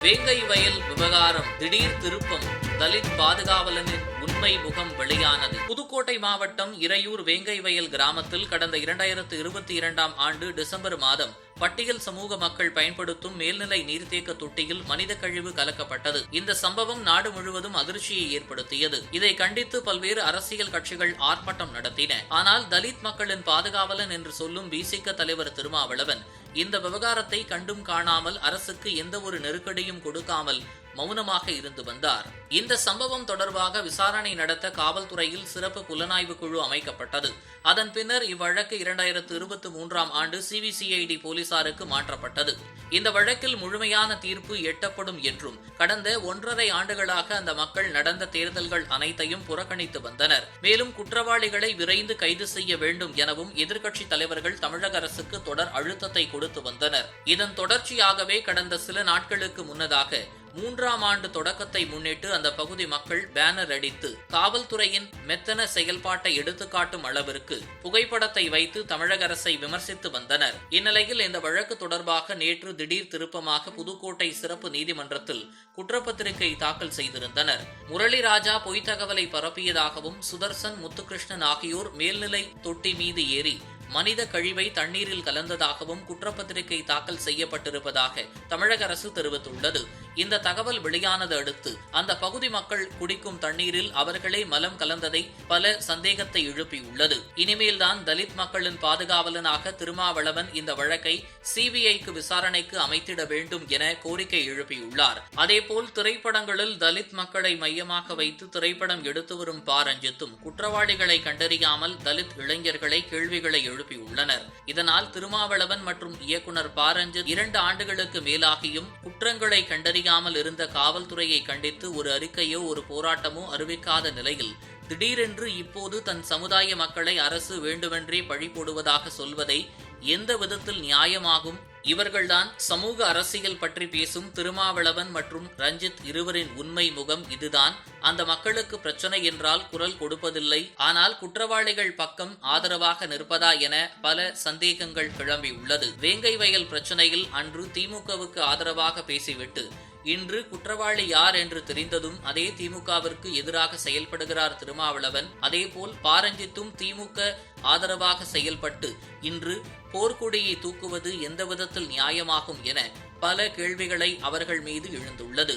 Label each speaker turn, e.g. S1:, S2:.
S1: வேங்கை வயல் விவகாரம் திடீர் திருப்பம். தலித் பாதுகாவலனின் உண்மை முகம் வெளியானது. புதுக்கோட்டை மாவட்டம் இரையூர் வேங்கை வயல் கிராமத்தில் கடந்த 2022ஆம் ஆண்டு டிசம்பர் மாதம் பட்டியல் சமூக மக்கள் பயன்படுத்தும் மேல்நிலை நீர்த்தேக்க தொட்டியில் மனித கழிவு கலக்கப்பட்டது. இந்த சம்பவம் நாடு முழுவதும் அதிர்ச்சியை ஏற்படுத்தியது. இதை கண்டித்து பல்வேறு அரசியல் கட்சிகள் ஆர்ப்பாட்டம் நடத்தின. ஆனால் தலித் மக்களின் பாதுகாவலன் என்று சொல்லும் பிசிக தலைவர் திருமாவளவன் இந்த விவகாரத்தை கண்டும் காணாமல் அரசுக்கு எந்த ஒரு நெருக்கடியும் கொடுக்காமல் மௌனமாக இருந்து வந்தார். இந்த சம்பவம் தொடர்பாக விசாரணை நடத்த காவல்துறையில் சிறப்பு புலனாய்வு குழு அமைக்கப்பட்டது. அதன் பின்னர் இவ்வழக்கு 2023ஆம் ஆண்டு சிபிசிஐடி போலீசாருக்கு மாற்றப்பட்டது. இந்த வழக்கில் முழுமையான தீர்ப்பு எட்டப்படும் என்றும் கடந்த 1.5 ஆண்டுகளாக அந்த மக்கள் நடந்த தேர்தல்கள் அனைத்தையும் புறக்கணித்து வந்தனர். மேலும் குற்றவாளிகளை விரைந்து கைது செய்ய வேண்டும் எனவும் எதிர்க்கட்சித் தலைவர்கள் தமிழக அரசுக்கு தொடர் அழுத்தத்தை கொடுத்து வந்தனர். இதன் தொடர்ச்சியாகவே கடந்த சில நாட்களுக்கு முன்னதாக 3ஆம் ஆண்டு தொடக்கத்தை முன்னிட்டு அந்த பகுதி மக்கள் பேனர் அடித்து காவல்துறையின் மெத்தன செயல்பாட்டை எடுத்துக்காட்டும் அளவிற்கு புகைப்படத்தை வைத்து தமிழக அரசை விமர்சித்து வந்தனர். இந்நிலையில் இந்த வழக்கு தொடர்பாக நேற்று திடீர் திருப்பமாக புதுக்கோட்டை சிறப்பு நீதிமன்றத்தில் குற்றப்பத்திரிகை தாக்கல் செய்திருந்தனர். முரளிராஜா பொய்த் தகவலை பரப்பியதாகவும் சுதர்சன், முத்துகிருஷ்ணன் ஆகியோர் மேல்நிலை தொட்டி மீது ஏறி மனித கழிவை தண்ணீரில் கலந்ததாகவும் குற்றப்பத்திரிகை தாக்கல் செய்யப்பட்டிருப்பதாக தமிழக அரசு தெரிவித்துள்ளது. இந்த தகவல் வெளியானது அடுத்து அந்த பகுதி மக்கள் குடிக்கும் தண்ணீரில் அவர்களே மலம் கலந்ததை பல சந்தேகத்தை எழுப்பியுள்ளது. இனிமேல்தான் தலித் மக்களின் பாதுகாவலனாக திருமாவளவன் இந்த வழக்கை சிபிஐக்கு விசாரணைக்கு அமைத்திட வேண்டும் என கோரிக்கை எழுப்பியுள்ளார். அதேபோல் திரைப்படங்களில் தலித் மக்களை மையமாக வைத்து திரைப்படம் எடுத்து வரும் ப. ரஞ்சித்தும் குற்றவாளிகளை கண்டறியாமல் தலித் இளைஞர்களை கேள்விகளை எழுப்பியுள்ளனர். இதனால் திருமாவளவன் மற்றும் இயக்குனர் ப. ரஞ்சித் 2 ஆண்டுகளுக்கு மேலாகியும் குற்றங்களை கண்டறியாமல் இருந்த காவல்துறையை கண்டித்து ஒரு அறிக்கையோ ஒரு போராட்டமோ அறிவிக்காத நிலையில் திடீரென்று இப்போது தன் சமுதாய மக்களை அரசு வேண்டுமென்றே பழி போடுவதாக சொல்வதை எந்த விதத்தில் நியாயமாகும்? இவர்கள்தான் சமூக அரசியல் பற்றி பேசும் திருமாவளவன் மற்றும் ரஞ்சித் இருவரின் உண்மை முகம் இதுதான். அந்த மக்களுக்கு பிரச்சனை என்றால் குரல் கொடுப்பதில்லை. ஆனால் குற்றவாளிகள் பக்கம் ஆதரவாக நிற்பதா என பல சந்தேகங்கள் கிளம்பியுள்ளது. வேங்கை வயல் பிரச்சனையில் அன்று திமுகவுக்கு ஆதரவாக பேசிவிட்டு இன்று குற்றவாளி யார் என்று தெரிந்ததும் அதே திமுகவிற்கு எதிராக செயல்படுகிறார் திருமாவளவன். அதேபோல் ப. ரஞ்சித்தும் திமுக ஆதரவாக செயல்பட்டு இன்று போர்க்கொடியை தூக்குவது எந்த விதத்தில் நியாயமாகும் என பல கேள்விகளை அவர்கள் மீது எழுந்துள்ளது.